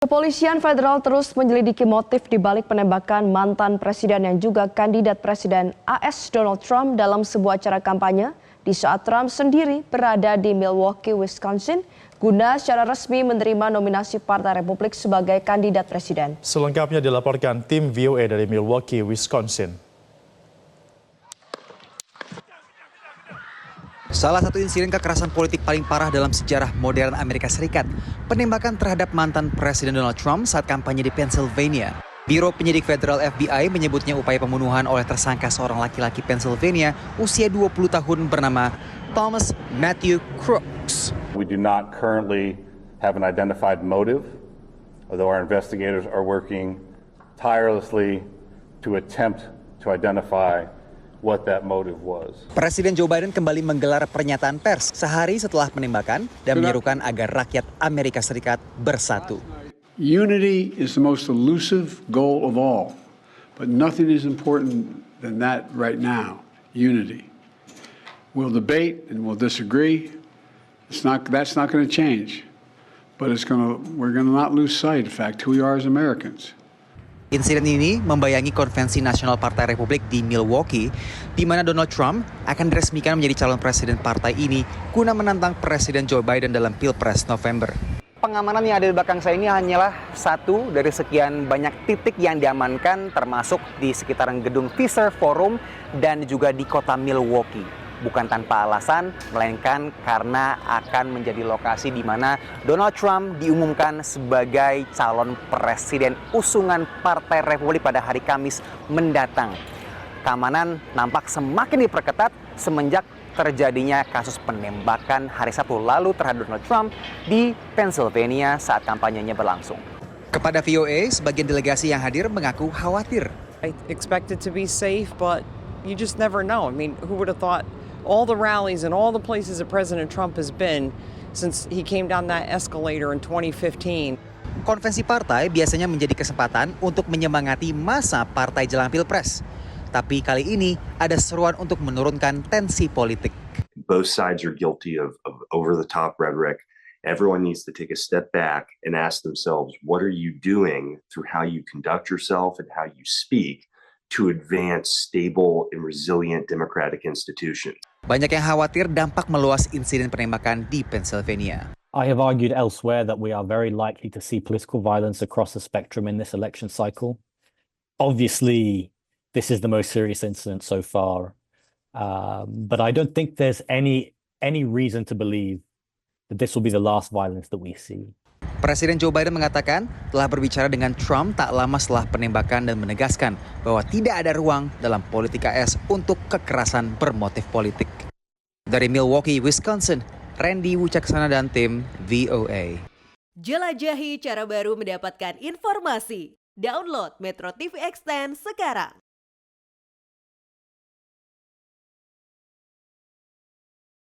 Kepolisian Federal terus menyelidiki motif di balik penembakan mantan presiden yang juga kandidat presiden AS Donald Trump dalam sebuah acara kampanye di saat Trump sendiri berada di Milwaukee, Wisconsin, guna secara resmi menerima nominasi Partai Republik sebagai kandidat presiden. Selengkapnya dilaporkan tim VOA dari Milwaukee, Wisconsin. Salah satu insiden kekerasan politik paling parah dalam sejarah modern Amerika Serikat, penembakan terhadap mantan Presiden Donald Trump saat kampanye di Pennsylvania. Biro Penyidik Federal FBI menyebutnya upaya pembunuhan oleh tersangka seorang laki-laki Pennsylvania usia 20 tahun bernama Thomas Matthew Crooks. We do not currently have an identified motive, although our investigators are working tirelessly to attempt to identify what that motive was. Presiden Joe Biden kembali menggelar pernyataan pers sehari setelah penembakan dan menyerukan agar rakyat Amerika Serikat bersatu. Unity is the most elusive goal of all, but nothing is important than that right now, unity. We'll debate and we'll disagree. That's not going to change, but we're going to not lose sight of fact who we are as Americans. Insiden ini membayangi Konvensi Nasional Partai Republik di Milwaukee, di mana Donald Trump akan diresmikan menjadi calon presiden partai ini guna menantang Presiden Joe Biden dalam Pilpres November. Pengamanan yang ada di belakang saya ini hanyalah satu dari sekian banyak titik yang diamankan, termasuk di sekitaran gedung Fiserv Forum dan juga di kota Milwaukee. Bukan tanpa alasan, melainkan karena akan menjadi lokasi di mana Donald Trump diumumkan sebagai calon presiden usungan Partai Republik pada hari Kamis mendatang. Keamanan nampak semakin diperketat semenjak terjadinya kasus penembakan hari Sabtu lalu terhadap Donald Trump di Pennsylvania saat kampanyenya berlangsung. Kepada VOA, sebagian delegasi yang hadir mengaku khawatir. I expect it to be safe, but you just never know. I mean, who would have thought all the rallies and all the places that President Trump has been since he came down that escalator in 2015. Konvensi partai biasanya menjadi kesempatan untuk menyemangati masa partai jelang Pilpres. Tapi kali ini ada seruan untuk menurunkan tensi politik. Both sides are guilty of over-the-top rhetoric. Everyone needs to take a step back and ask themselves, what are you doing through how you conduct yourself and how you speak to advance stable and resilient democratic institutions. Banyak yang khawatir dampak meluas insiden penembakan di Pennsylvania. I have argued elsewhere that we are very likely to see political violence across the spectrum in this election cycle. Obviously, this is the most serious incident so far, but I don't think there's any reason to believe that this will be the last violence that we see. Presiden Joe Biden mengatakan telah berbicara dengan Trump tak lama setelah penembakan dan menegaskan bahwa tidak ada ruang dalam politik AS untuk kekerasan bermotif politik. Dari Milwaukee, Wisconsin, Randy Wucaksana dan tim VOA. Jelajahi cara baru mendapatkan informasi. Download Metro TV Extend sekarang.